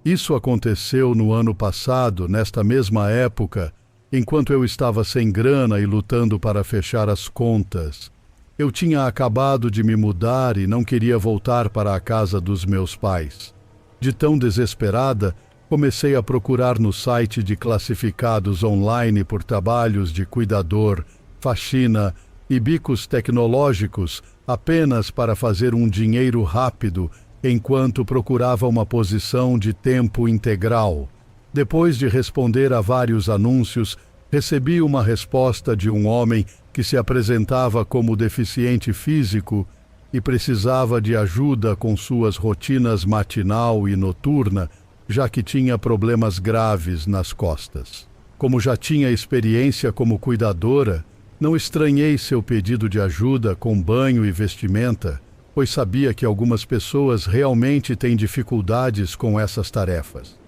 Isso aconteceu no ano passado, nesta mesma época, enquanto eu estava sem grana e lutando para fechar as contas. Eu tinha acabado de me mudar e não queria voltar para a casa dos meus pais. De tão desesperada, comecei a procurar no site de classificados online por trabalhos de cuidador, faxina e bicos tecnológicos apenas para fazer um dinheiro rápido enquanto procurava uma posição de tempo integral. Depois de responder a vários anúncios, recebi uma resposta de um homem que se apresentava como deficiente físico e precisava de ajuda com suas rotinas matinal e noturna, já que tinha problemas graves nas costas. Como já tinha experiência como cuidadora, não estranhei seu pedido de ajuda com banho e vestimenta, pois sabia que algumas pessoas realmente têm dificuldades com essas tarefas.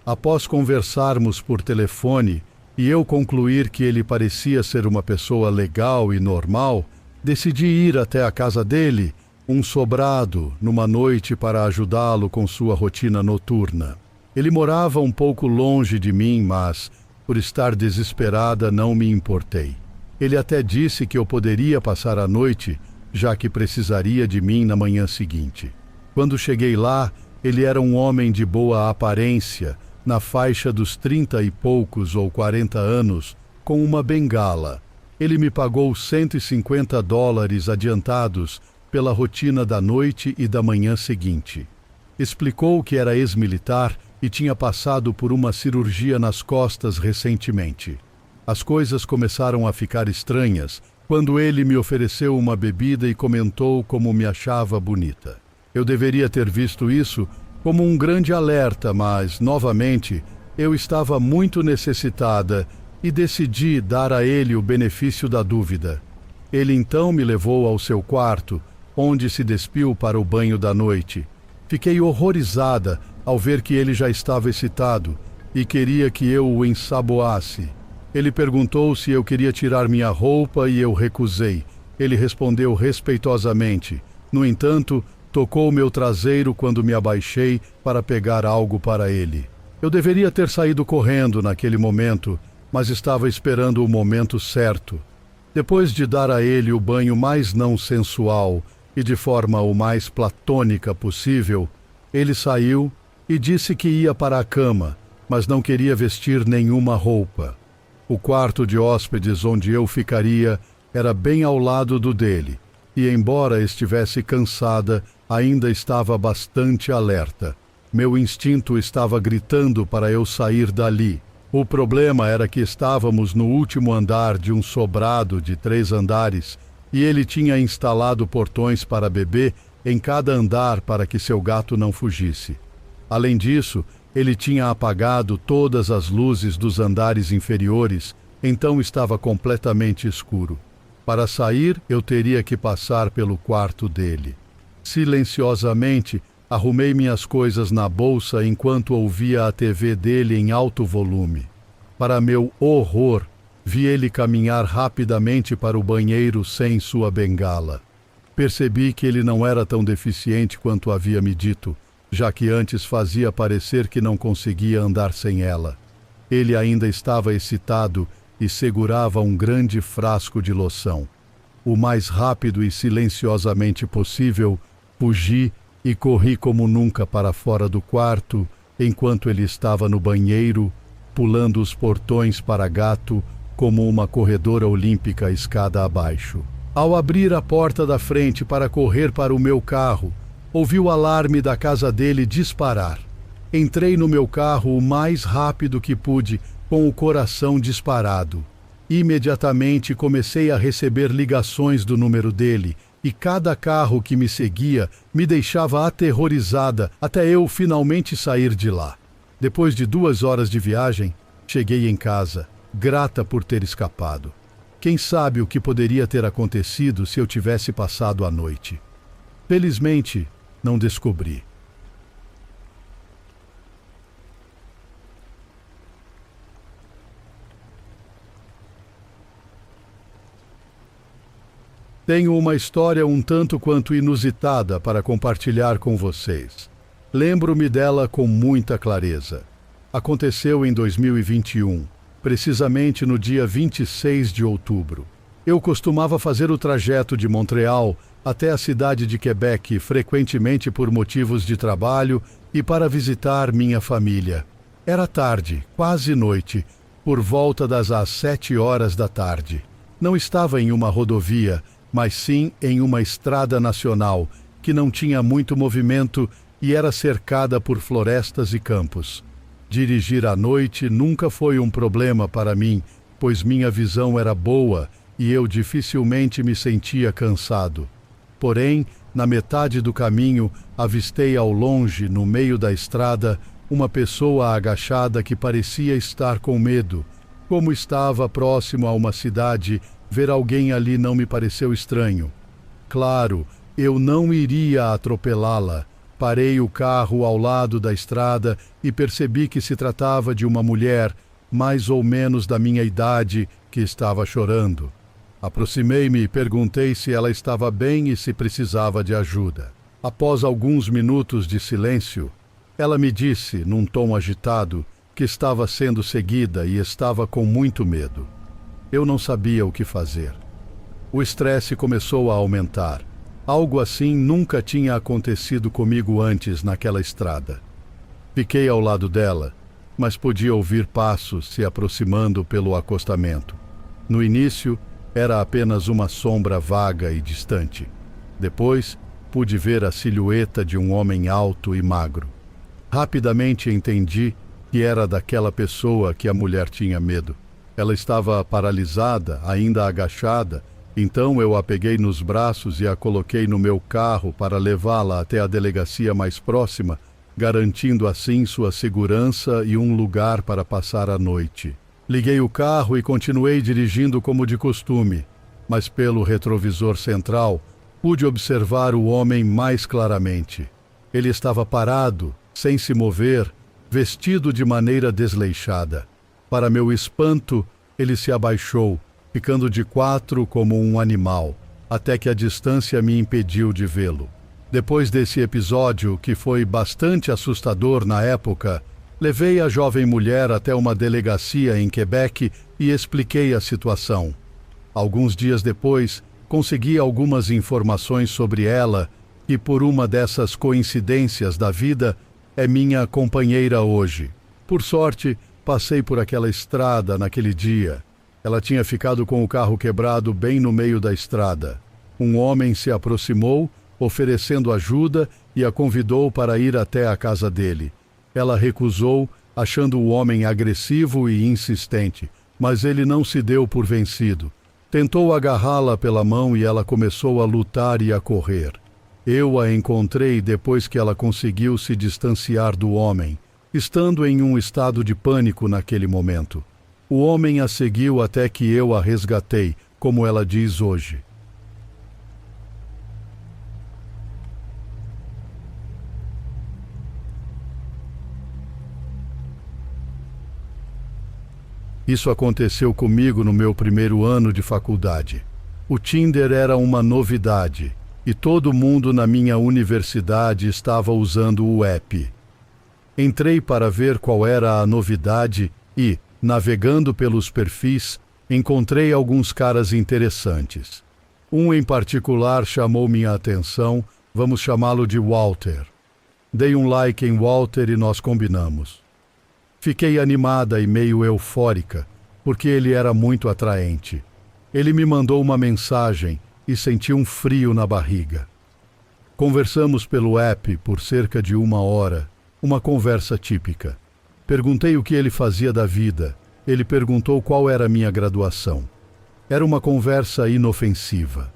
Após conversarmos por telefone e eu concluir que ele parecia ser uma pessoa legal e normal, decidi ir até a casa dele, um sobrado, numa noite para ajudá-lo com sua rotina noturna. Ele morava um pouco longe de mim, mas, por estar desesperada, não me importei. Ele até disse que eu poderia passar a noite, já que precisaria de mim na manhã seguinte. Quando cheguei lá, ele era um homem de boa aparência, na faixa dos 30 e poucos ou 40 anos, com uma bengala. Ele me pagou $150 adiantados pela rotina da noite e da manhã seguinte. Explicou que era ex-militar e tinha passado por uma cirurgia nas costas recentemente. As coisas começaram a ficar estranhas quando ele me ofereceu uma bebida e comentou como me achava bonita. Eu deveria ter visto isso como um grande alerta, mas, novamente, eu estava muito necessitada e decidi dar a ele o benefício da dúvida. Ele então me levou ao seu quarto, onde se despiu para o banho da noite. Fiquei horrorizada ao ver que ele já estava excitado e queria que eu o ensaboasse. Ele perguntou se eu queria tirar minha roupa e eu recusei. Ele respondeu respeitosamente. No entanto, tocou meu traseiro quando me abaixei para pegar algo para ele. Eu deveria ter saído correndo naquele momento, mas estava esperando o momento certo. Depois de dar a ele o banho mais não sensual e de forma o mais platônica possível, ele saiu e disse que ia para a cama, mas não queria vestir nenhuma roupa. O quarto de hóspedes onde eu ficaria era bem ao lado do dele, e embora estivesse cansada, ainda estava bastante alerta. Meu instinto estava gritando para eu sair dali. O problema era que estávamos no último andar de um sobrado de 3 andares e ele tinha instalado portões para bebê em cada andar para que seu gato não fugisse. Além disso, ele tinha apagado todas as luzes dos andares inferiores, então estava completamente escuro. Para sair, eu teria que passar pelo quarto dele. Silenciosamente, arrumei minhas coisas na bolsa enquanto ouvia a TV dele em alto volume. Para meu horror, vi ele caminhar rapidamente para o banheiro sem sua bengala. Percebi que ele não era tão deficiente quanto havia me dito, já que antes fazia parecer que não conseguia andar sem ela. Ele ainda estava excitado e segurava um grande frasco de loção. O mais rápido e silenciosamente possível, fugi e corri como nunca para fora do quarto, enquanto ele estava no banheiro, pulando os portões para gato como uma corredora olímpica escada abaixo. Ao abrir a porta da frente para correr para o meu carro, ouvi o alarme da casa dele disparar. Entrei no meu carro o mais rápido que pude, com o coração disparado. Imediatamente comecei a receber ligações do número dele, e cada carro que me seguia me deixava aterrorizada até eu finalmente sair de lá. Depois de 2 horas de viagem, cheguei em casa, grata por ter escapado. Quem sabe o que poderia ter acontecido se eu tivesse passado a noite? Felizmente, não descobri. Tenho uma história um tanto quanto inusitada para compartilhar com vocês. Lembro-me dela com muita clareza. Aconteceu em 2021, precisamente no dia 26 de outubro. Eu costumava fazer o trajeto de Montreal até a cidade de Quebec, frequentemente por motivos de trabalho e para visitar minha família. Era tarde, quase noite, por volta das 7 horas da tarde. Não estava em uma rodovia, mas sim em uma estrada nacional, que não tinha muito movimento e era cercada por florestas e campos. Dirigir à noite nunca foi um problema para mim, pois minha visão era boa e eu dificilmente me sentia cansado. Porém, na metade do caminho, avistei ao longe, no meio da estrada, uma pessoa agachada que parecia estar com medo. Como estava próximo a uma cidade, ver alguém ali não me pareceu estranho. Claro, eu não iria atropelá-la. Parei o carro ao lado da estrada e percebi que se tratava de uma mulher, mais ou menos da minha idade, que estava chorando. Aproximei-me e perguntei se ela estava bem e se precisava de ajuda. Após alguns minutos de silêncio, ela me disse, num tom agitado, que estava sendo seguida e estava com muito medo. Eu não sabia o que fazer. O estresse começou a aumentar. Algo assim nunca tinha acontecido comigo antes naquela estrada. Fiquei ao lado dela, mas podia ouvir passos se aproximando pelo acostamento. No início, era apenas uma sombra vaga e distante. Depois, pude ver a silhueta de um homem alto e magro. Rapidamente entendi que era daquela pessoa que a mulher tinha medo. Ela estava paralisada, ainda agachada, então eu a peguei nos braços e a coloquei no meu carro para levá-la até a delegacia mais próxima, garantindo assim sua segurança e um lugar para passar a noite. Liguei o carro e continuei dirigindo como de costume, mas pelo retrovisor central pude observar o homem mais claramente. Ele estava parado, sem se mover, vestido de maneira desleixada. Para meu espanto, ele se abaixou, ficando de quatro como um animal, até que a distância me impediu de vê-lo. Depois desse episódio, que foi bastante assustador na época, levei a jovem mulher até uma delegacia em Quebec e expliquei a situação. Alguns dias depois, consegui algumas informações sobre ela e, por uma dessas coincidências da vida, é minha companheira hoje. Por sorte, passei por aquela estrada naquele dia. Ela tinha ficado com o carro quebrado bem no meio da estrada. Um homem se aproximou, oferecendo ajuda, e a convidou para ir até a casa dele. Ela recusou, achando o homem agressivo e insistente, mas ele não se deu por vencido. Tentou agarrá-la pela mão e ela começou a lutar e a correr. Eu a encontrei depois que ela conseguiu se distanciar do homem, estando em um estado de pânico naquele momento. O homem a seguiu até que eu a resgatei, como ela diz hoje. Isso aconteceu comigo no meu primeiro ano de faculdade. O Tinder era uma novidade e todo mundo na minha universidade estava usando o app. Entrei para ver qual era a novidade e, navegando pelos perfis, encontrei alguns caras interessantes. Um em particular chamou minha atenção, vamos chamá-lo de Walter. Dei um like em Walter e nós combinamos. Fiquei animada e meio eufórica, porque ele era muito atraente. Ele me mandou uma mensagem e senti um frio na barriga. Conversamos pelo app por cerca de 1 hora, uma conversa típica. Perguntei o que ele fazia da vida. Ele perguntou qual era a minha graduação. Era uma conversa inofensiva.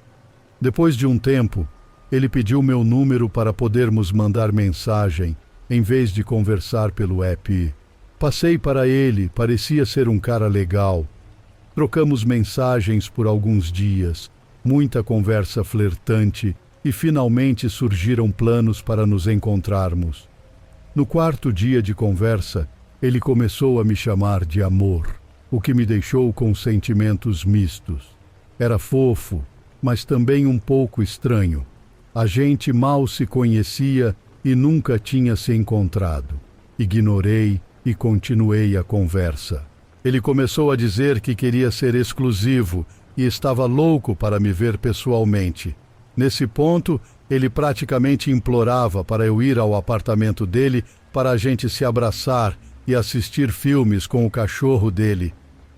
Depois de um tempo, ele pediu meu número para podermos mandar mensagem, em vez de conversar pelo app. Passei para ele, parecia ser um cara legal. Trocamos mensagens por alguns dias, muita conversa flertante e finalmente surgiram planos para nos encontrarmos. No 4º dia de conversa, ele começou a me chamar de amor, o que me deixou com sentimentos mistos. Era fofo, mas também um pouco estranho. A gente mal se conhecia e nunca tinha se encontrado. Ignorei e continuei a conversa. Ele começou a dizer que queria ser exclusivo e estava louco para me ver pessoalmente. Nesse ponto, ele praticamente implorava para eu ir ao apartamento dele para a gente se abraçar e assistir filmes com o cachorro dele.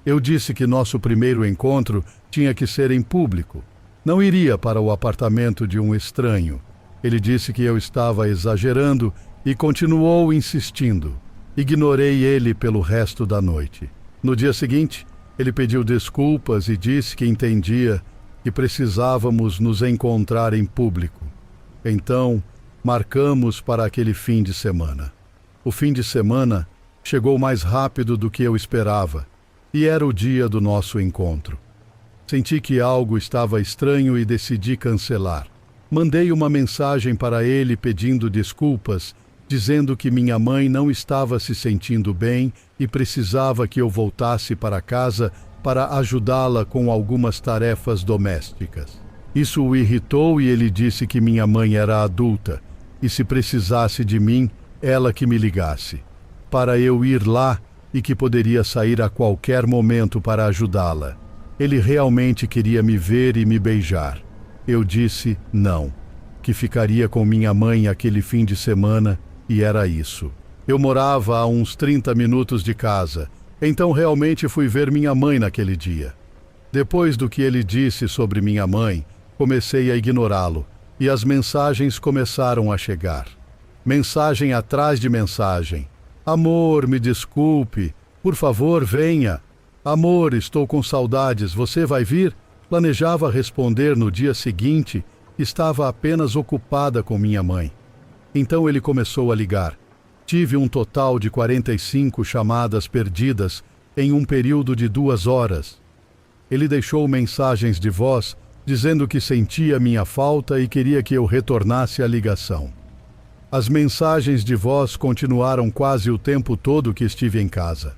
Eu disse que nosso primeiro encontro tinha que ser em público. Não iria para o apartamento de um estranho. Ele disse que eu estava exagerando e continuou insistindo. Ignorei ele pelo resto da noite. No dia seguinte, ele pediu desculpas e disse que entendia que precisávamos nos encontrar em público. Então, marcamos para aquele fim de semana. O fim de semana chegou mais rápido do que eu esperava, e era o dia do nosso encontro. Senti que algo estava estranho e decidi cancelar. Mandei uma mensagem para ele pedindo desculpas, dizendo que minha mãe não estava se sentindo bem e precisava que eu voltasse para casa para ajudá-la com algumas tarefas domésticas. Isso o irritou e ele disse que minha mãe era adulta e, se precisasse de mim, ela que me ligasse, para eu ir lá e que poderia sair a qualquer momento para ajudá-la. Ele realmente queria me ver e me beijar. Eu disse não, que ficaria com minha mãe aquele fim de semana, e era isso. Eu morava a uns 30 minutos de casa, então realmente fui ver minha mãe naquele dia. Depois do que ele disse sobre minha mãe, comecei a ignorá-lo, e as mensagens começaram a chegar. Mensagem atrás de mensagem. Amor, me desculpe. Por favor, venha. Amor, estou com saudades. Você vai vir? Planejava responder no dia seguinte. Estava apenas ocupada com minha mãe. Então ele começou a ligar. Tive um total de 45 chamadas perdidas em um período de 2 horas. Ele deixou mensagens de voz dizendo que sentia minha falta e queria que eu retornasse à ligação. As mensagens de voz continuaram quase o tempo todo que estive em casa.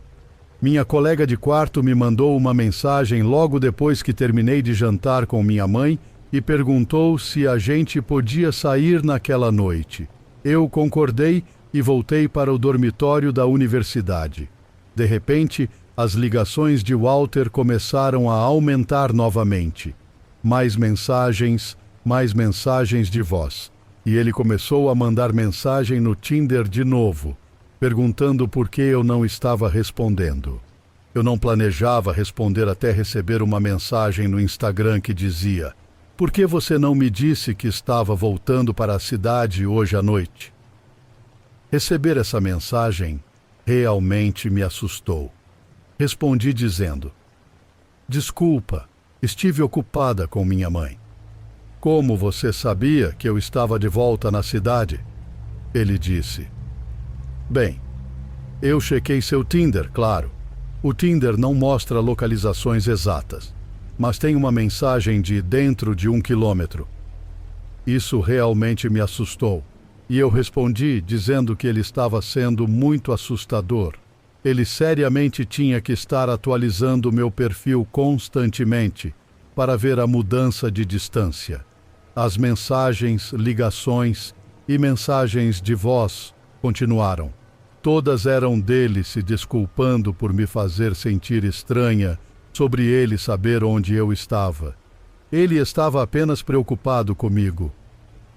Minha colega de quarto me mandou uma mensagem logo depois que terminei de jantar com minha mãe e perguntou se a gente podia sair naquela noite. Eu concordei e voltei para o dormitório da universidade. De repente, as ligações de Walter começaram a aumentar novamente. Mais mensagens de voz. E ele começou a mandar mensagem no Tinder de novo, perguntando por que eu não estava respondendo. Eu não planejava responder até receber uma mensagem no Instagram que dizia: "Por que você não me disse que estava voltando para a cidade hoje à noite?" Receber essa mensagem realmente me assustou. Respondi dizendo: "Desculpa, estive ocupada com minha mãe." "Como você sabia que eu estava de volta na cidade?" Ele disse: "Bem, eu chequei seu Tinder, claro. O Tinder não mostra localizações exatas, mas tem uma mensagem de dentro de 1 quilômetro." Isso realmente me assustou, e eu respondi dizendo que ele estava sendo muito assustador. Ele seriamente tinha que estar atualizando meu perfil constantemente para ver a mudança de distância. As mensagens, ligações e mensagens de voz continuaram. Todas eram dele se desculpando por me fazer sentir estranha sobre ele saber onde eu estava. Ele estava apenas preocupado comigo.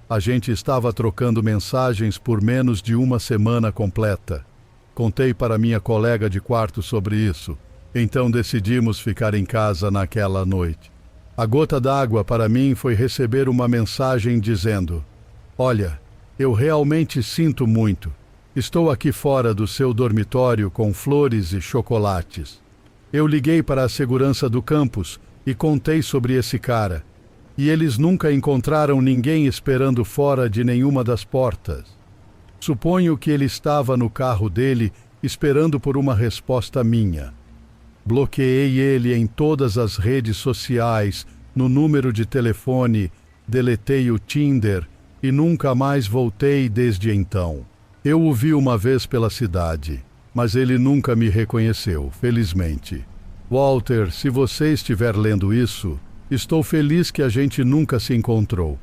A gente estava trocando mensagens por menos de 1 semana completa. Contei para minha colega de quarto sobre isso, então decidimos ficar em casa naquela noite. A gota d'água para mim foi receber uma mensagem dizendo: "Olha, eu realmente sinto muito. Estou aqui fora do seu dormitório com flores e chocolates. Eu liguei para a segurança do campus e contei sobre esse cara, e eles nunca encontraram ninguém esperando fora de nenhuma das portas. Suponho que ele estava no carro dele esperando por uma resposta minha. Bloqueei ele em todas as redes sociais, no número de telefone, deletei o Tinder e nunca mais voltei desde então. Eu o vi uma vez pela cidade, mas ele nunca me reconheceu, felizmente. Walter, se você estiver lendo isso, estou feliz que a gente nunca se encontrou.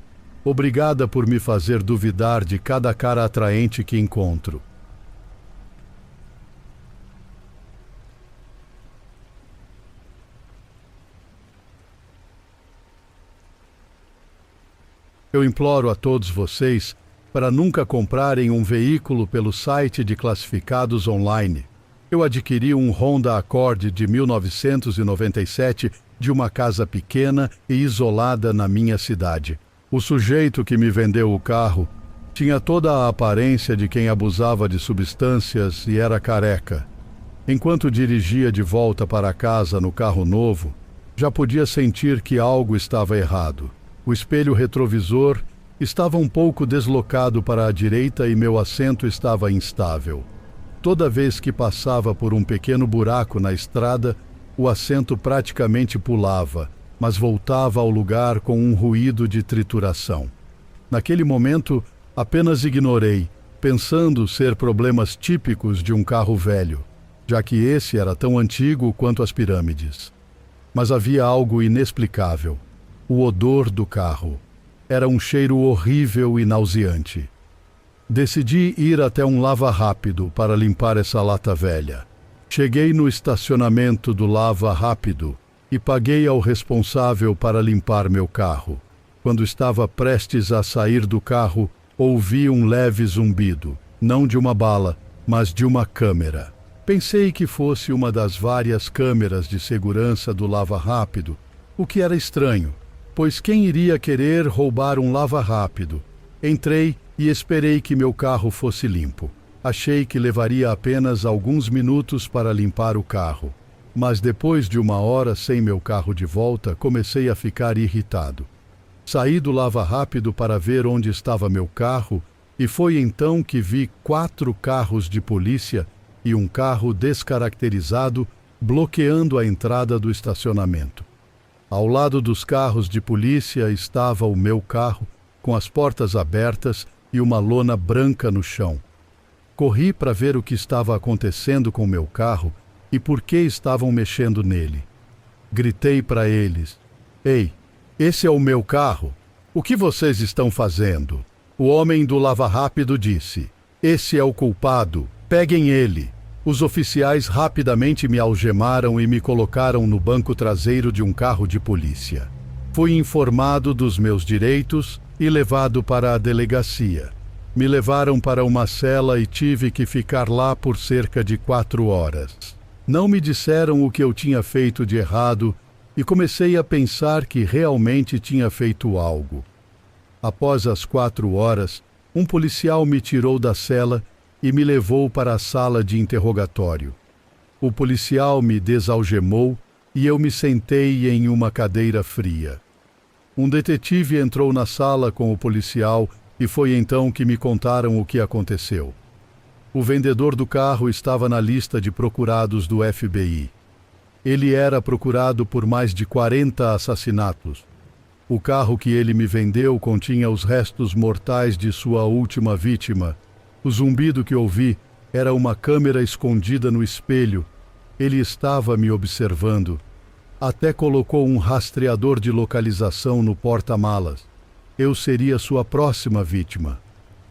Obrigada por me fazer duvidar de cada cara atraente que encontro. Eu imploro a todos vocês para nunca comprarem um veículo pelo site de classificados online. Eu adquiri um Honda Accord de 1997 de uma casa pequena e isolada na minha cidade. O sujeito que me vendeu o carro tinha toda a aparência de quem abusava de substâncias e era careca. Enquanto dirigia de volta para casa no carro novo, já podia sentir que algo estava errado. O espelho retrovisor estava um pouco deslocado para a direita e meu assento estava instável. Toda vez que passava por um pequeno buraco na estrada, o assento praticamente pulava, mas voltava ao lugar com um ruído de trituração. Naquele momento, apenas ignorei, pensando ser problemas típicos de um carro velho, já que esse era tão antigo quanto as pirâmides. Mas havia algo inexplicável. O odor do carro. Era um cheiro horrível e nauseante. Decidi ir até um lava-rápido para limpar essa lata velha. Cheguei no estacionamento do lava-rápido e paguei ao responsável para limpar meu carro. Quando estava prestes a sair do carro, ouvi um leve zumbido, não de uma bala, mas de uma câmera. Pensei que fosse uma das várias câmeras de segurança do lava-rápido, o que era estranho, pois quem iria querer roubar um lava-rápido? Entrei e esperei que meu carro fosse limpo. Achei que levaria apenas alguns minutos para limpar o carro, mas depois de 1 hora sem meu carro de volta, comecei a ficar irritado. Saí do lava-rápido para ver onde estava meu carro e foi então que vi 4 carros de polícia e um carro descaracterizado bloqueando a entrada do estacionamento. Ao lado dos carros de polícia estava o meu carro, com as portas abertas e uma lona branca no chão. Corri para ver o que estava acontecendo com meu carro e por que estavam mexendo nele. Gritei para eles: "Ei, esse é o meu carro. O que vocês estão fazendo?" O homem do lava-rápido disse: "Esse é o culpado. Peguem ele." Os oficiais rapidamente me algemaram e me colocaram no banco traseiro de um carro de polícia. Fui informado dos meus direitos e levado para a delegacia. Me levaram para uma cela e tive que ficar lá por cerca de 4 horas. Não me disseram o que eu tinha feito de errado e comecei a pensar que realmente tinha feito algo. Após as 4 horas, um policial me tirou da cela e me levou para a sala de interrogatório. O policial me desalgemou e eu me sentei em uma cadeira fria. Um detetive entrou na sala com o policial e foi então que me contaram o que aconteceu. O vendedor do carro estava na lista de procurados do FBI. Ele era procurado por mais de 40 assassinatos. O carro que ele me vendeu continha os restos mortais de sua última vítima. O zumbido que ouvi era uma câmera escondida no espelho. Ele estava me observando. Até colocou um rastreador de localização no porta-malas. Eu seria sua próxima vítima.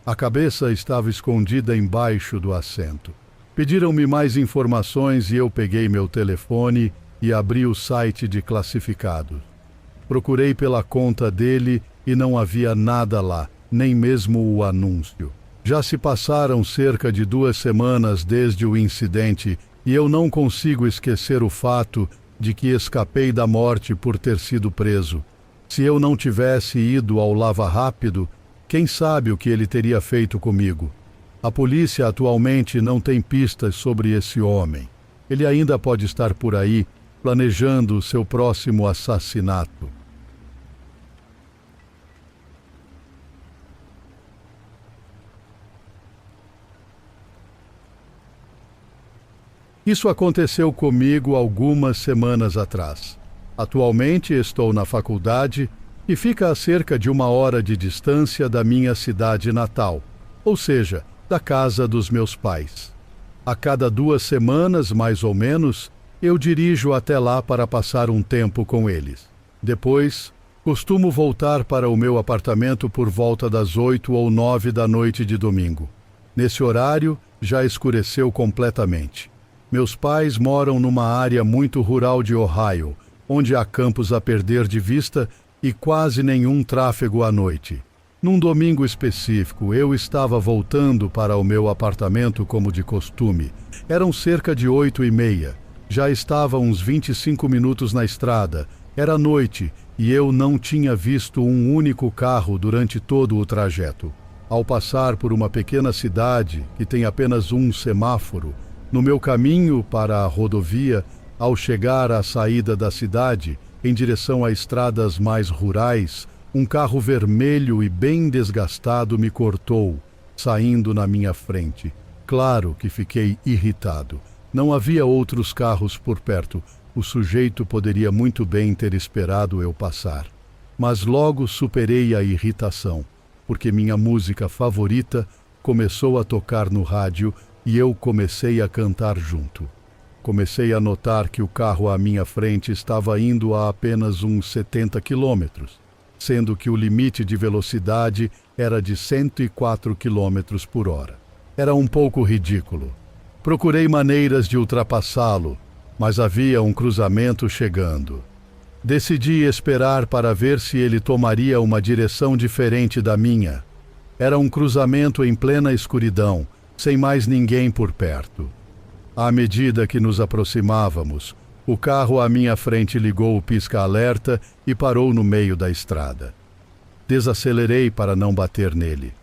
A cabeça estava escondida embaixo do assento. Pediram-me mais informações e eu peguei meu telefone e abri o site de classificados. Procurei pela conta dele e não havia nada lá, nem mesmo o anúncio. Já se passaram cerca de 2 semanas desde o incidente e eu não consigo esquecer o fato de que escapei da morte por ter sido preso. Se eu não tivesse ido ao lava-rápido, quem sabe o que ele teria feito comigo? A polícia atualmente não tem pistas sobre esse homem. Ele ainda pode estar por aí, planejando seu próximo assassinato. Isso aconteceu comigo algumas semanas atrás. Atualmente estou na faculdade e fica a cerca de 1 hora de distância da minha cidade natal, ou seja, da casa dos meus pais. A cada 2 semanas, mais ou menos, eu dirijo até lá para passar um tempo com eles. Depois, Costumo voltar para o meu apartamento por volta das 8 ou 9 da noite de domingo. Nesse horário, já escureceu completamente. Meus pais moram numa área muito rural de Ohio, onde há campos a perder de vista e quase nenhum tráfego à noite. Num domingo específico, eu estava voltando para o meu apartamento como de costume. Eram cerca de 8h30. Já estava uns 25 minutos na estrada. Era noite e eu não tinha visto um único carro durante todo o trajeto. Ao passar por uma pequena cidade que tem apenas um semáforo, no meu caminho para a rodovia, ao chegar à saída da cidade, em direção a estradas mais rurais, um carro vermelho e bem desgastado me cortou, saindo na minha frente. Claro que fiquei irritado. Não havia outros carros por perto. O sujeito poderia muito bem ter esperado eu passar. Mas logo superei a irritação, porque minha música favorita começou a tocar no rádio e eu comecei a cantar junto. Comecei a notar que o carro à minha frente estava indo a apenas uns 70 quilômetros, sendo que o limite de velocidade era de 104 quilômetros por hora. Era um pouco ridículo. Procurei maneiras de ultrapassá-lo, mas havia um cruzamento chegando. Decidi esperar para ver se ele tomaria uma direção diferente da minha. Era um cruzamento em plena escuridão, sem mais ninguém por perto. À medida que nos aproximávamos, o carro à minha frente ligou o pisca-alerta e parou no meio da estrada. Desacelerei para não bater nele.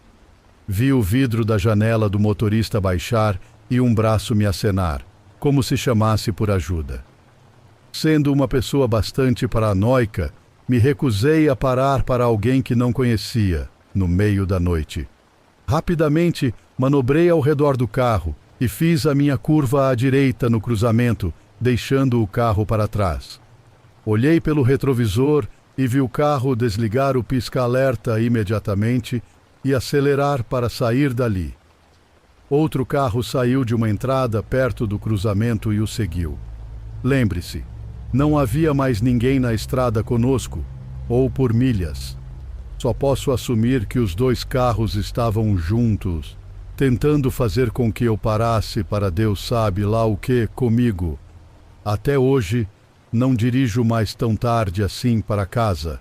Vi o vidro da janela do motorista baixar e um braço me acenar, como se chamasse por ajuda. Sendo uma pessoa bastante paranoica, me recusei a parar para alguém que não conhecia, no meio da noite. Rapidamente, manobrei ao redor do carro e fiz a minha curva à direita no cruzamento, deixando o carro para trás. Olhei pelo retrovisor e vi o carro desligar o pisca-alerta imediatamente e acelerar para sair dali. Outro carro saiu de uma entrada perto do cruzamento e o seguiu. Lembre-se, não havia mais ninguém na estrada conosco, ou por milhas. Só posso assumir que os dois carros estavam juntos, tentando fazer com que eu parasse para Deus sabe lá o que comigo. Até hoje, não dirijo mais tão tarde assim para casa.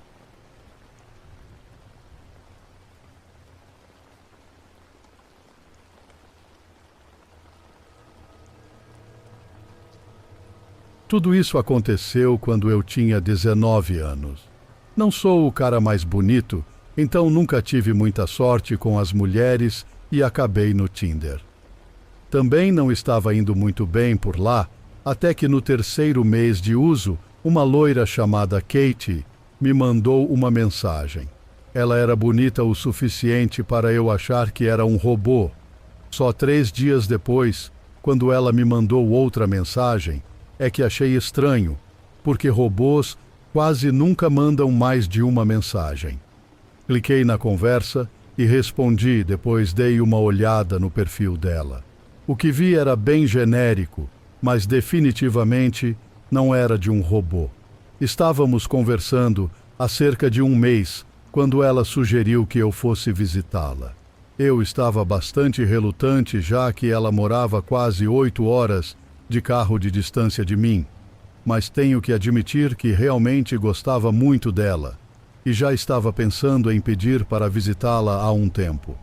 Tudo isso aconteceu quando eu tinha 19 anos. Não sou o cara mais bonito, então nunca tive muita sorte com as mulheres e acabei no Tinder. Também não estava indo muito bem por lá, até que no 3º mês de uso, uma loira chamada Katie me mandou uma mensagem. Ela era bonita o suficiente para eu achar que era um robô. Só 3 dias depois, quando ela me mandou outra mensagem, é que achei estranho, porque robôs quase nunca mandam mais de uma mensagem. Cliquei na conversa e respondi, depois dei uma olhada no perfil dela. O que vi era bem genérico, mas definitivamente não era de um robô. Estávamos conversando há cerca de 1 mês, quando ela sugeriu que eu fosse visitá-la. Eu estava bastante relutante, já que ela morava quase 8 horas de carro de distância de mim, mas tenho que admitir que realmente gostava muito dela e já estava pensando em pedir para visitá-la há um tempo.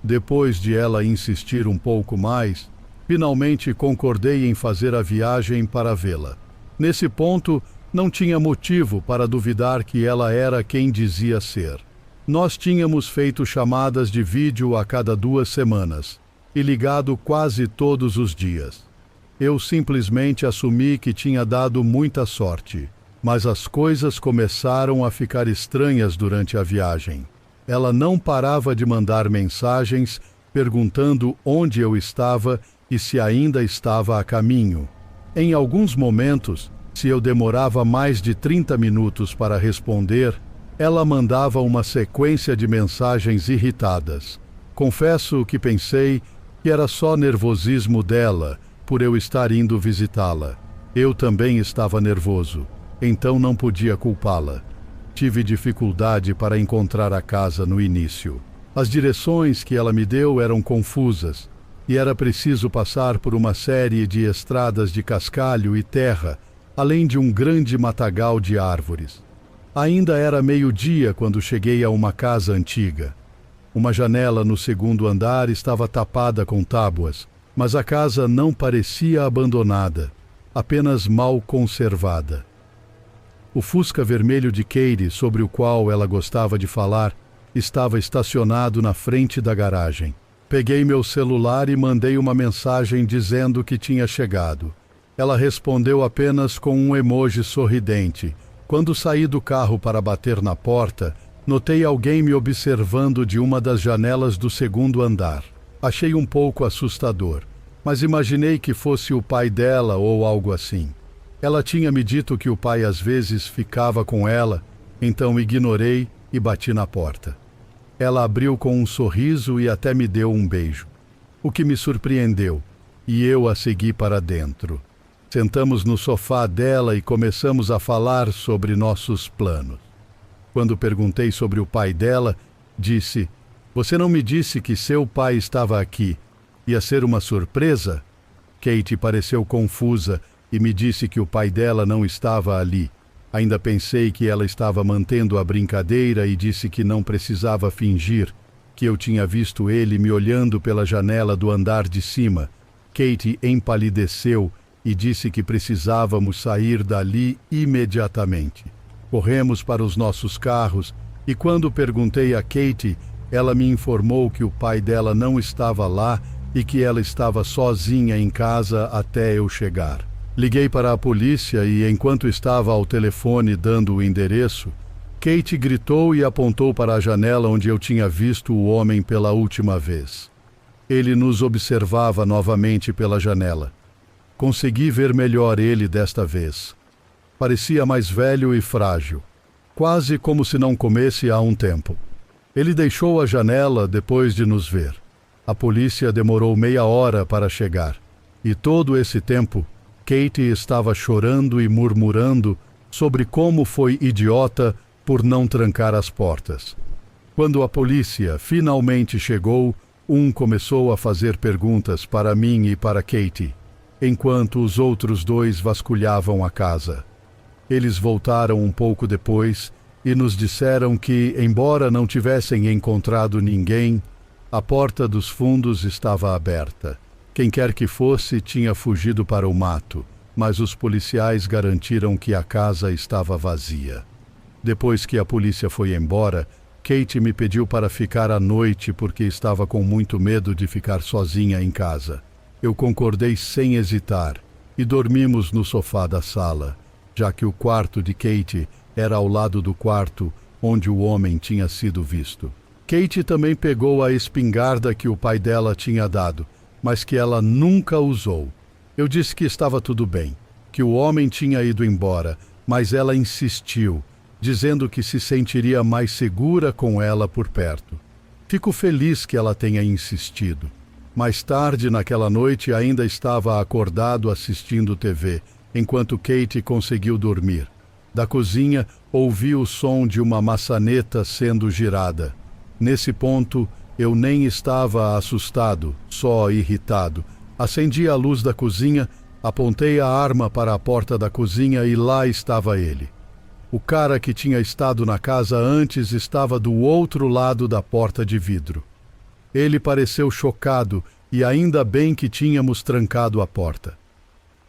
Depois de ela insistir um pouco mais, finalmente concordei em fazer a viagem para vê-la. Nesse ponto, não tinha motivo para duvidar que ela era quem dizia ser. Nós tínhamos feito chamadas de vídeo a cada 2 semanas e ligado quase todos os dias. Eu simplesmente assumi que tinha dado muita sorte, mas as coisas começaram a ficar estranhas durante a viagem. Ela não parava de mandar mensagens perguntando onde eu estava e se ainda estava a caminho. Em alguns momentos, se eu demorava mais de 30 minutos para responder, ela mandava uma sequência de mensagens irritadas. Confesso que pensei que era só nervosismo dela, por eu estar indo visitá-la. Eu também estava nervoso, então não podia culpá-la. Tive dificuldade para encontrar a casa no início. As direções que ela me deu eram confusas e era preciso passar por uma série de estradas de cascalho e terra, além de um grande matagal de árvores. Ainda era meio-dia quando cheguei a uma casa antiga. Uma janela no segundo andar estava tapada com tábuas, mas a casa não parecia abandonada, apenas mal conservada. O Fusca vermelho de Katie, sobre o qual ela gostava de falar, estava estacionado na frente da garagem. Peguei meu celular e mandei uma mensagem dizendo que tinha chegado. Ela respondeu apenas com um emoji sorridente. Quando saí do carro para bater na porta, notei alguém me observando de uma das janelas do segundo andar. Achei um pouco assustador, mas imaginei que fosse o pai dela ou algo assim. Ela tinha me dito que o pai às vezes ficava com ela, então ignorei e bati na porta. Ela abriu com um sorriso e até me deu um beijo, o que me surpreendeu, e eu a segui para dentro. Sentamos no sofá dela e começamos a falar sobre nossos planos. Quando perguntei sobre o pai dela, disse: "Você não me disse que seu pai estava aqui? Ia ser uma surpresa?" Katie pareceu confusa e me disse que o pai dela não estava ali. Ainda pensei que ela estava mantendo a brincadeira e disse que não precisava fingir, que eu tinha visto ele me olhando pela janela do andar de cima. Katie empalideceu e disse que precisávamos sair dali imediatamente. Corremos para os nossos carros e quando perguntei a Katie, ela me informou que o pai dela não estava lá e que ela estava sozinha em casa até eu chegar. Liguei para a polícia e, enquanto estava ao telefone dando o endereço, Katie gritou e apontou para a janela onde eu tinha visto o homem pela última vez. Ele nos observava novamente pela janela. Consegui ver melhor ele desta vez. Parecia mais velho e frágil, quase como se não comesse há um tempo. Ele deixou a janela depois de nos ver. A polícia demorou meia hora para chegar, e todo esse tempo, Katie estava chorando e murmurando sobre como foi idiota por não trancar as portas. Quando a polícia finalmente chegou, começou a fazer perguntas para mim e para Katie, enquanto os outros dois vasculhavam a casa. Eles voltaram um pouco depois e nos disseram que, embora não tivessem encontrado ninguém, a porta dos fundos estava aberta. Quem quer que fosse tinha fugido para o mato, mas os policiais garantiram que a casa estava vazia. Depois que a polícia foi embora, Katie me pediu para ficar à noite porque estava com muito medo de ficar sozinha em casa. Eu concordei sem hesitar e dormimos no sofá da sala, já que o quarto de Katie era ao lado do quarto onde o homem tinha sido visto. Katie também pegou a espingarda que o pai dela tinha dado, mas que ela nunca usou. Eu disse que estava tudo bem, que o homem tinha ido embora, mas ela insistiu, dizendo que se sentiria mais segura com ela por perto. Fico feliz que ela tenha insistido. Mais tarde naquela noite ainda estava acordado assistindo TV, enquanto Katie conseguiu dormir. Da cozinha ouvi o som de uma maçaneta sendo girada. Nesse ponto, eu nem estava assustado, só irritado. Acendi a luz da cozinha, apontei a arma para a porta da cozinha e lá estava ele. O cara que tinha estado na casa antes estava do outro lado da porta de vidro. Ele pareceu chocado e ainda bem que tínhamos trancado a porta.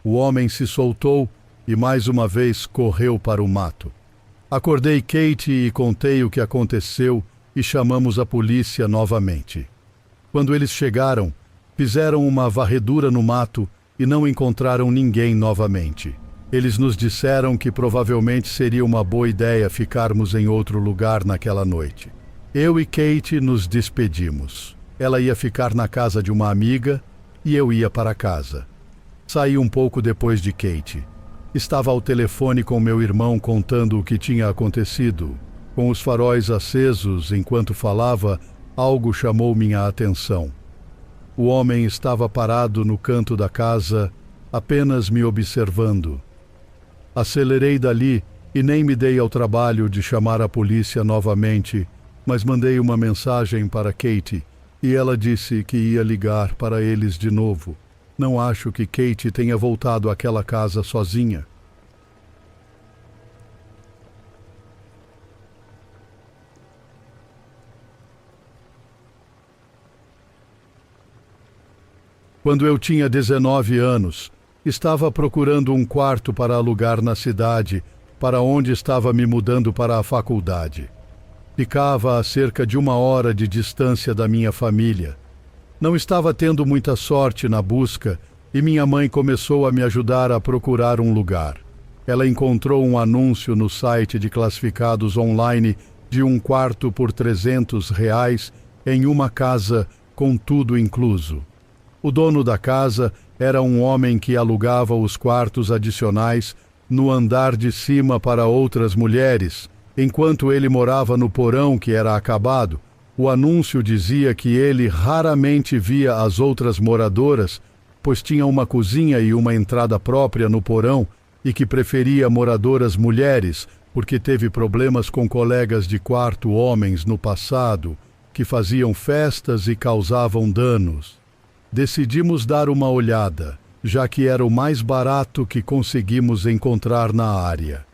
O homem se soltou e mais uma vez correu para o mato. Acordei Katie e contei o que aconteceu e chamamos a polícia novamente. Quando eles chegaram, fizeram uma varredura no mato e não encontraram ninguém novamente. Eles nos disseram que provavelmente seria uma boa ideia ficarmos em outro lugar naquela noite. Eu e Katie nos despedimos. Ela ia ficar na casa de uma amiga e eu ia para casa. Saí um pouco depois de Katie. Estava ao telefone com meu irmão contando o que tinha acontecido. Com os faróis acesos enquanto falava, algo chamou minha atenção. O homem estava parado no canto da casa, apenas me observando. Acelerei dali e nem me dei ao trabalho de chamar a polícia novamente, mas mandei uma mensagem para Katie e ela disse que ia ligar para eles de novo. Não acho que Katie tenha voltado àquela casa sozinha. Quando eu tinha 19 anos, estava procurando um quarto para alugar na cidade, para onde estava me mudando para a faculdade. Ficava a cerca de 1 hora de distância da minha família. Não estava tendo muita sorte na busca e minha mãe começou a me ajudar a procurar um lugar. Ela encontrou um anúncio no site de classificados online de um quarto por R$300 em uma casa com tudo incluso. O dono da casa era um homem que alugava os quartos adicionais no andar de cima para outras mulheres, enquanto ele morava no porão que era acabado. O anúncio dizia que ele raramente via as outras moradoras, pois tinha uma cozinha e uma entrada própria no porão e que preferia moradoras mulheres, porque teve problemas com colegas de quarto homens no passado, que faziam festas e causavam danos. Decidimos dar uma olhada, já que era o mais barato que conseguimos encontrar na área.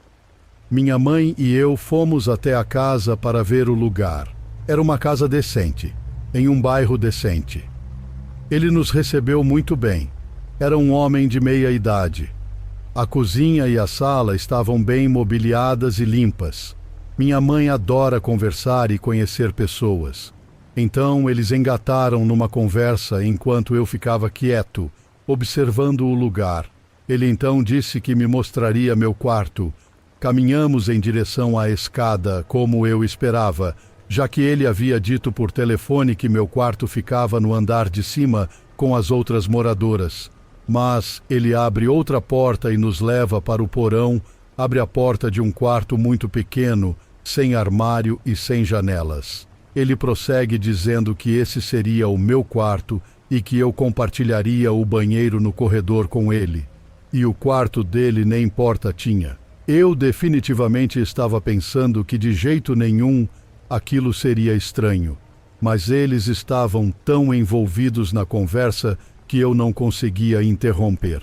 Minha mãe e eu fomos até a casa para ver o lugar. Era uma casa decente, em um bairro decente. Ele nos recebeu muito bem. Era um homem de meia idade. A cozinha e a sala estavam bem mobiliadas e limpas. Minha mãe adora conversar e conhecer pessoas. Então eles engataram numa conversa enquanto eu ficava quieto, observando o lugar. Ele então disse que me mostraria meu quarto. Caminhamos em direção à escada, como eu esperava, já que ele havia dito por telefone que meu quarto ficava no andar de cima com as outras moradoras. Mas ele abre outra porta e nos leva para o porão, abre a porta de um quarto muito pequeno, sem armário e sem janelas. Ele prossegue dizendo que esse seria o meu quarto e que eu compartilharia o banheiro no corredor com ele. E o quarto dele nem porta tinha. Eu definitivamente estava pensando que de jeito nenhum aquilo seria estranho, mas eles estavam tão envolvidos na conversa que eu não conseguia interromper.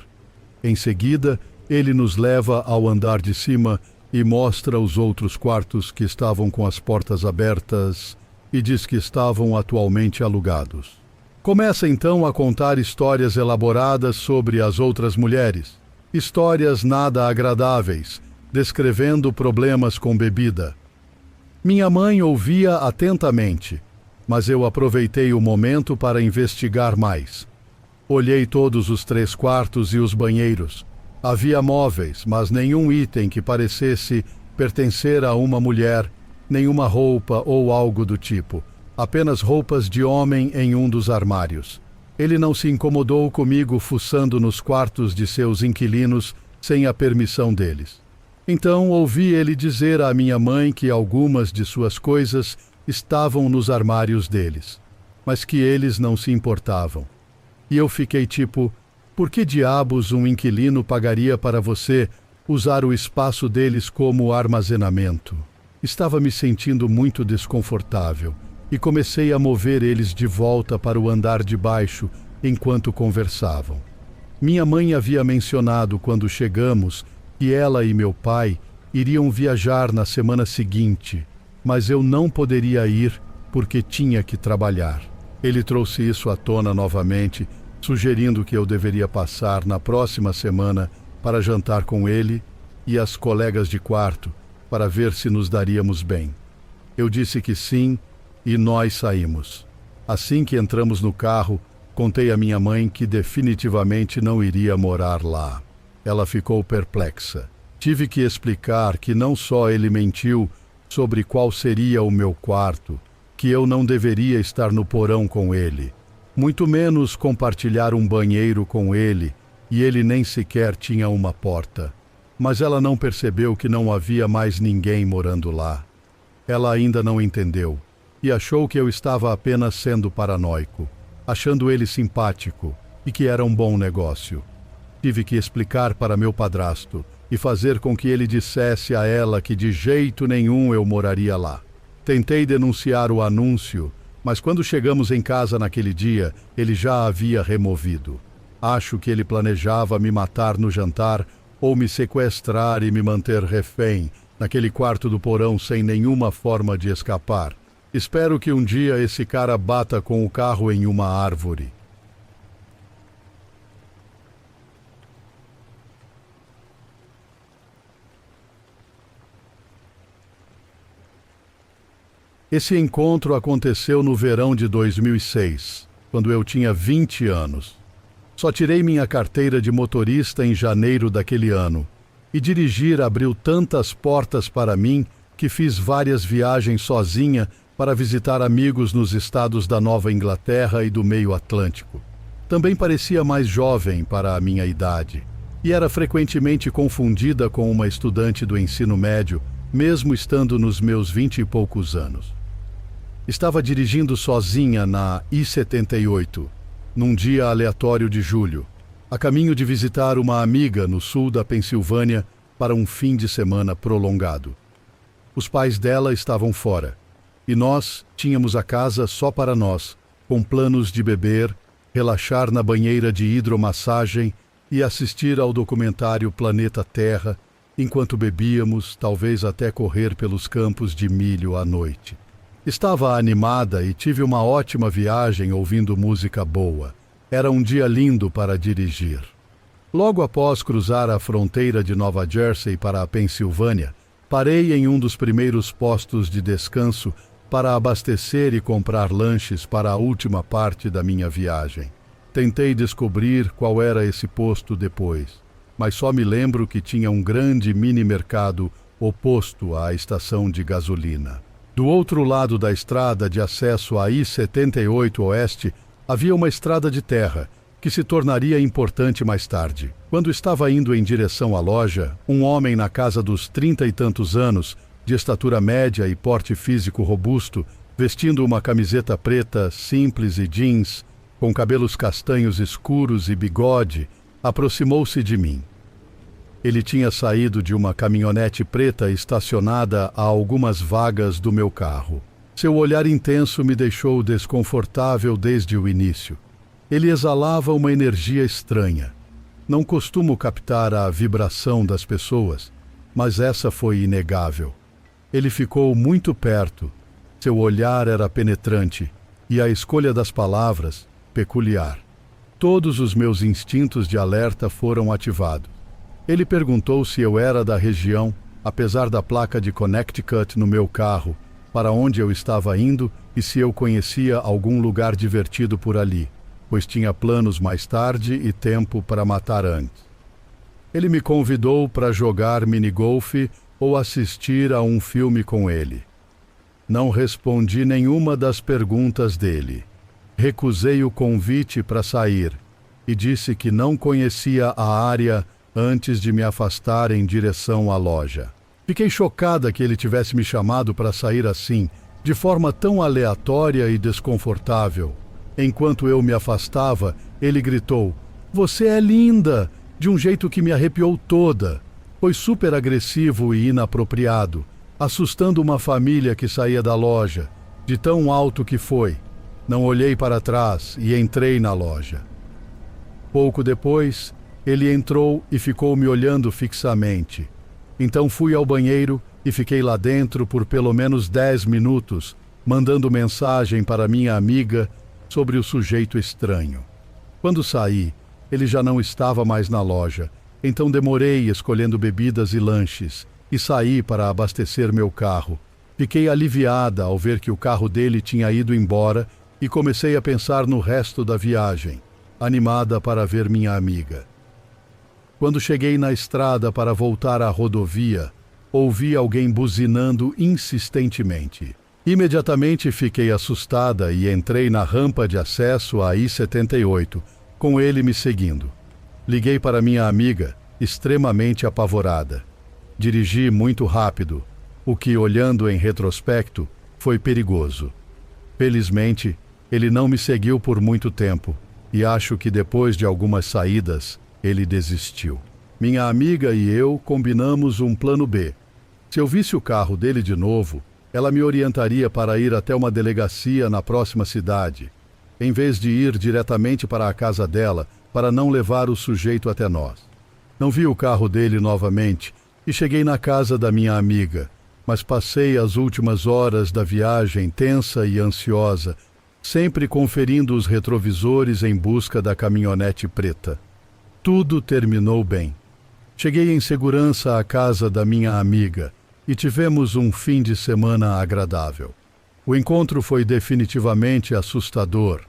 Em seguida, ele nos leva ao andar de cima e mostra os outros quartos que estavam com as portas abertas e diz que estavam atualmente alugados. Começa então a contar histórias elaboradas sobre as outras mulheres, histórias nada agradáveis, descrevendo problemas com bebida. Minha mãe ouvia atentamente, mas eu aproveitei o momento para investigar mais. Olhei todos os 3 quartos e os banheiros. Havia móveis, mas nenhum item que parecesse pertencer a uma mulher, nenhuma roupa ou algo do tipo. Apenas roupas de homem em um dos armários. Ele não se incomodou comigo fuçando nos quartos de seus inquilinos sem a permissão deles. Então ouvi ele dizer à minha mãe que algumas de suas coisas estavam nos armários deles, mas que eles não se importavam. E eu fiquei tipo, por que diabos um inquilino pagaria para você usar o espaço deles como armazenamento? Estava me sentindo muito desconfortável e comecei a mover eles de volta para o andar de baixo enquanto conversavam. Minha mãe havia mencionado quando chegamos que ela e meu pai iriam viajar na semana seguinte, mas eu não poderia ir porque tinha que trabalhar. Ele trouxe isso à tona novamente, sugerindo que eu deveria passar na próxima semana para jantar com ele e as colegas de quarto, para ver se nos daríamos bem. Eu disse que sim e nós saímos. Assim que entramos no carro, contei à minha mãe que definitivamente não iria morar lá. Ela ficou perplexa. Tive que explicar que não só ele mentiu sobre qual seria o meu quarto, que eu não deveria estar no porão com ele, muito menos compartilhar um banheiro com ele, e ele nem sequer tinha uma porta. Mas ela não percebeu que não havia mais ninguém morando lá. Ela ainda não entendeu, e achou que eu estava apenas sendo paranoico, achando ele simpático e que era um bom negócio. Tive que explicar para meu padrasto e fazer com que ele dissesse a ela que de jeito nenhum eu moraria lá. Tentei denunciar o anúncio, mas quando chegamos em casa naquele dia, ele já a havia removido. Acho que ele planejava me matar no jantar ou me sequestrar e me manter refém naquele quarto do porão sem nenhuma forma de escapar. Espero que um dia esse cara bata com o carro em uma árvore. Esse encontro aconteceu no verão de 2006, quando eu tinha 20 anos. Só tirei minha carteira de motorista em janeiro daquele ano, e dirigir abriu tantas portas para mim que fiz várias viagens sozinha para visitar amigos nos estados da Nova Inglaterra e do Meio Atlântico. Também parecia mais jovem para a minha idade, e era frequentemente confundida com uma estudante do ensino médio, mesmo estando nos meus 20 e poucos anos. Estava dirigindo sozinha na I-78, num dia aleatório de julho, a caminho de visitar uma amiga no sul da Pensilvânia para um fim de semana prolongado. Os pais dela estavam fora, e nós tínhamos a casa só para nós, com planos de beber, relaxar na banheira de hidromassagem e assistir ao documentário Planeta Terra, enquanto bebíamos, talvez até correr pelos campos de milho à noite. Estava animada e tive uma ótima viagem ouvindo música boa. Era um dia lindo para dirigir. Logo após cruzar a fronteira de Nova Jersey para a Pensilvânia, parei em um dos primeiros postos de descanso para abastecer e comprar lanches para a última parte da minha viagem. Tentei descobrir qual era esse posto depois, mas só me lembro que tinha um grande mini-mercado oposto à estação de gasolina. Do outro lado da estrada de acesso à I-78 Oeste, havia uma estrada de terra, que se tornaria importante mais tarde. Quando estava indo em direção à loja, um homem na casa dos 30 e tantos anos, de estatura média e porte físico robusto, vestindo uma camiseta preta simples e jeans, com cabelos castanhos escuros e bigode, aproximou-se de mim. Ele tinha saído de uma caminhonete preta estacionada a algumas vagas do meu carro. Seu olhar intenso me deixou desconfortável desde o início. Ele exalava uma energia estranha. Não costumo captar a vibração das pessoas, mas essa foi inegável. Ele ficou muito perto. Seu olhar era penetrante e a escolha das palavras, peculiar. Todos os meus instintos de alerta foram ativados. Ele perguntou se eu era da região, apesar da placa de Connecticut no meu carro, para onde eu estava indo e se eu conhecia algum lugar divertido por ali, pois tinha planos mais tarde e tempo para matar antes. Ele me convidou para jogar minigolfe ou assistir a um filme com ele. Não respondi nenhuma das perguntas dele. Recusei o convite para sair e disse que não conhecia a área antes de me afastar em direção à loja. Fiquei chocada que ele tivesse me chamado para sair assim, de forma tão aleatória e desconfortável. Enquanto eu me afastava, ele gritou: "Você é linda!", de um jeito que me arrepiou toda. Foi super agressivo e inapropriado, assustando uma família que saía da loja, de tão alto que foi. Não olhei para trás e entrei na loja. Pouco depois, ele entrou e ficou me olhando fixamente. Então fui ao banheiro e fiquei lá dentro por pelo menos 10 minutos, mandando mensagem para minha amiga sobre o sujeito estranho. Quando saí, ele já não estava mais na loja, então demorei escolhendo bebidas e lanches e saí para abastecer meu carro. Fiquei aliviada ao ver que o carro dele tinha ido embora e comecei a pensar no resto da viagem, animada para ver minha amiga. Quando cheguei na estrada para voltar à rodovia, ouvi alguém buzinando insistentemente. Imediatamente fiquei assustada e entrei na rampa de acesso à I-78, com ele me seguindo. Liguei para minha amiga, extremamente apavorada. Dirigi muito rápido, o que, olhando em retrospecto, foi perigoso. Felizmente, ele não me seguiu por muito tempo, e acho que depois de algumas saídas, ele desistiu. Minha amiga e eu combinamos um plano B. Se eu visse o carro dele de novo, ela me orientaria para ir até uma delegacia na próxima cidade, em vez de ir diretamente para a casa dela, para não levar o sujeito até nós. Não vi o carro dele novamente e cheguei na casa da minha amiga, mas passei as últimas horas da viagem tensa e ansiosa, sempre conferindo os retrovisores em busca da caminhonete preta. Tudo terminou bem. Cheguei em segurança à casa da minha amiga e tivemos um fim de semana agradável. O encontro foi definitivamente assustador,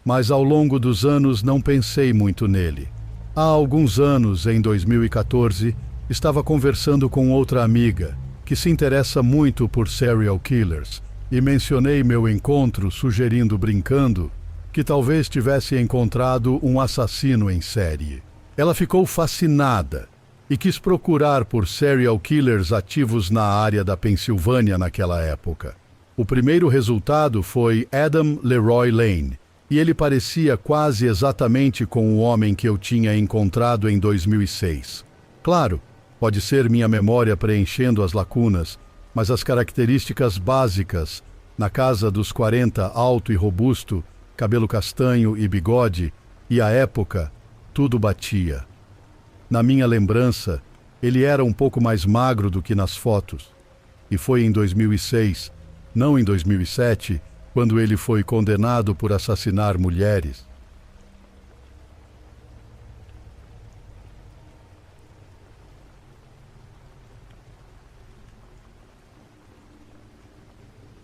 mas ao longo dos anos não pensei muito nele. Há alguns anos, em 2014, estava conversando com outra amiga que se interessa muito por serial killers e mencionei meu encontro sugerindo, brincando, que talvez tivesse encontrado um assassino em série. Ela ficou fascinada e quis procurar por serial killers ativos na área da Pensilvânia naquela época. O primeiro resultado foi Adam Leroy Lane, e ele parecia quase exatamente com o homem que eu tinha encontrado em 2006. Claro, pode ser minha memória preenchendo as lacunas, mas as características básicas, na casa dos 40, alto e robusto, cabelo castanho e bigode, e a época, tudo batia. Na minha lembrança, ele era um pouco mais magro do que nas fotos. E foi em 2006, não em 2007, quando ele foi condenado por assassinar mulheres.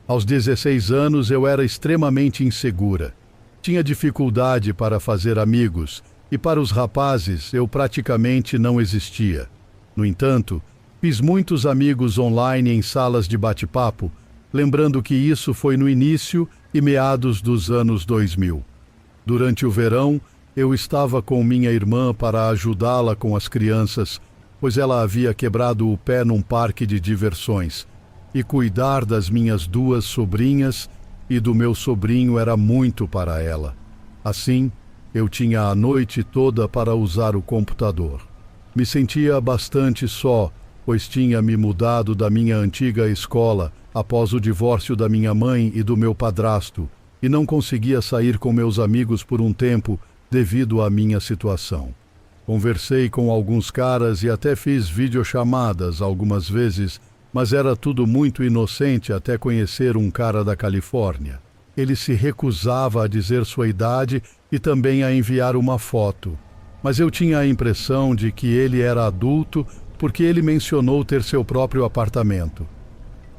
Aos 16 anos eu era extremamente insegura. Tinha dificuldade para fazer amigos e para os rapazes eu praticamente não existia. No entanto, fiz muitos amigos online em salas de bate-papo, lembrando que isso foi no início e meados dos anos 2000. Durante o verão, eu estava com minha irmã para ajudá-la com as crianças, pois ela havia quebrado o pé num parque de diversões, e cuidar das minhas duas sobrinhas e do meu sobrinho era muito para ela. Assim, eu tinha a noite toda para usar o computador. Me sentia bastante só, pois tinha me mudado da minha antiga escola após o divórcio da minha mãe e do meu padrasto, e não conseguia sair com meus amigos por um tempo devido à minha situação. Conversei com alguns caras e até fiz videochamadas algumas vezes, mas era tudo muito inocente até conhecer um cara da Califórnia. Ele se recusava a dizer sua idade e também a enviar uma foto, mas eu tinha a impressão de que ele era adulto porque ele mencionou ter seu próprio apartamento.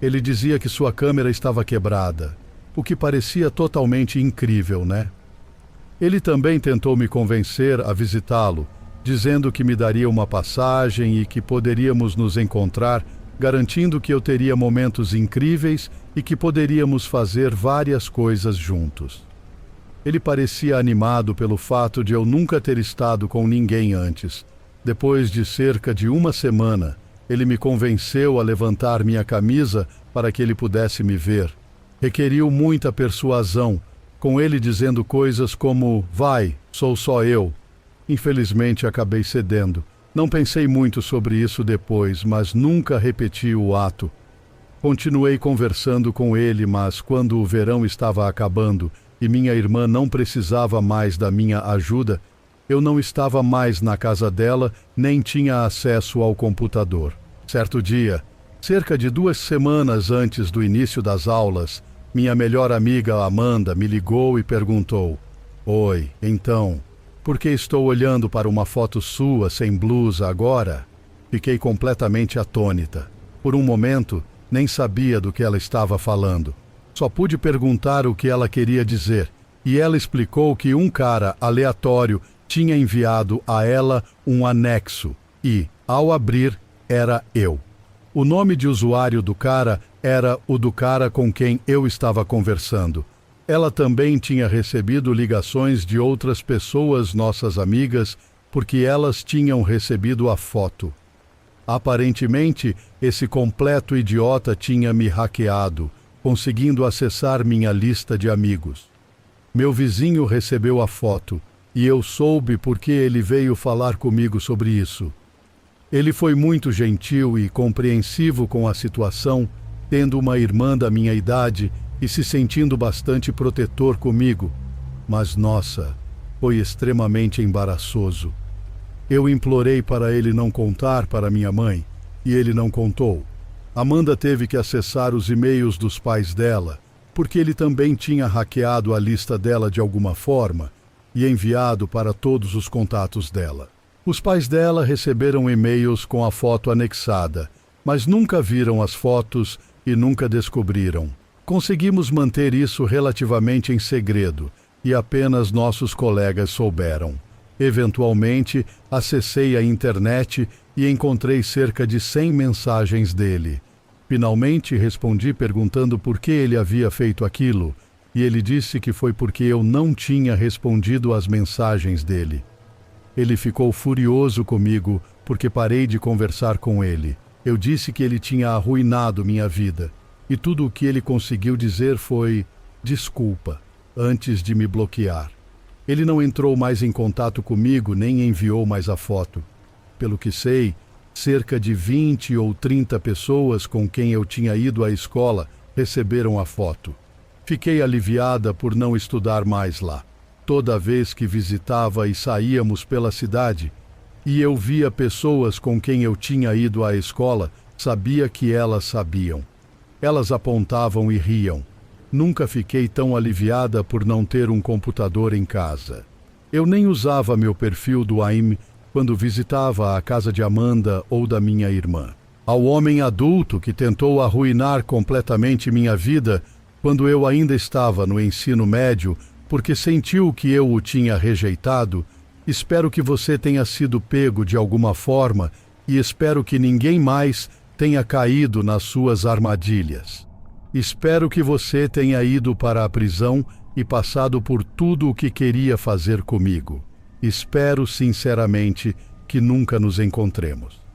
Ele dizia que sua câmera estava quebrada, o que parecia totalmente incrível, né? Ele também tentou me convencer a visitá-lo, dizendo que me daria uma passagem e que poderíamos nos encontrar, garantindo que eu teria momentos incríveis e que poderíamos fazer várias coisas juntos. Ele parecia animado pelo fato de eu nunca ter estado com ninguém antes. Depois de cerca de uma semana, ele me convenceu a levantar minha camisa para que ele pudesse me ver. Requeriu muita persuasão, com ele dizendo coisas como, vai, sou só eu. Infelizmente acabei cedendo. Não pensei muito sobre isso depois, mas nunca repeti o ato. Continuei conversando com ele, mas quando o verão estava acabando e minha irmã não precisava mais da minha ajuda, eu não estava mais na casa dela, nem tinha acesso ao computador. Certo dia, cerca de 2 semanas antes do início das aulas, minha melhor amiga Amanda me ligou e perguntou: Oi, então, por que estou olhando para uma foto sua sem blusa agora? Fiquei completamente atônita. Por um momento, nem sabia do que ela estava falando. Só pude perguntar o que ela queria dizer, e ela explicou que um cara aleatório tinha enviado a ela um anexo e, ao abrir, era eu. O nome de usuário do cara era o do cara com quem eu estava conversando. Ela também tinha recebido ligações de outras pessoas, nossas amigas, porque elas tinham recebido a foto. Aparentemente, esse completo idiota tinha me hackeado, conseguindo acessar minha lista de amigos. Meu vizinho recebeu a foto, e eu soube porque ele veio falar comigo sobre isso. Ele foi muito gentil e compreensivo com a situação, tendo uma irmã da minha idade e se sentindo bastante protetor comigo. Mas, nossa, foi extremamente embaraçoso. Eu implorei para ele não contar para minha mãe, e ele não contou. Amanda teve que acessar os e-mails dos pais dela, porque ele também tinha hackeado a lista dela de alguma forma e enviado para todos os contatos dela. Os pais dela receberam e-mails com a foto anexada, mas nunca viram as fotos e nunca descobriram. Conseguimos manter isso relativamente em segredo, e apenas nossos colegas souberam. Eventualmente, acessei a internet e encontrei cerca de 100 mensagens dele. Finalmente respondi perguntando por que ele havia feito aquilo, e ele disse que foi porque eu não tinha respondido às mensagens dele. Ele ficou furioso comigo porque parei de conversar com ele. Eu disse que ele tinha arruinado minha vida, e tudo o que ele conseguiu dizer foi desculpa, antes de me bloquear. Ele não entrou mais em contato comigo nem enviou mais a foto. Pelo que sei, cerca de 20 ou 30 pessoas com quem eu tinha ido à escola receberam a foto. Fiquei aliviada por não estudar mais lá. Toda vez que visitava e saíamos pela cidade, e eu via pessoas com quem eu tinha ido à escola, sabia que elas sabiam. Elas apontavam e riam. Nunca fiquei tão aliviada por não ter um computador em casa. Eu nem usava meu perfil do AIM quando visitava a casa de Amanda ou da minha irmã. Ao homem adulto que tentou arruinar completamente minha vida quando eu ainda estava no ensino médio porque sentiu que eu o tinha rejeitado, espero que você tenha sido pego de alguma forma e espero que ninguém mais tenha caído nas suas armadilhas. Espero que você tenha ido para a prisão e passado por tudo o que queria fazer comigo. Espero sinceramente que nunca nos encontremos.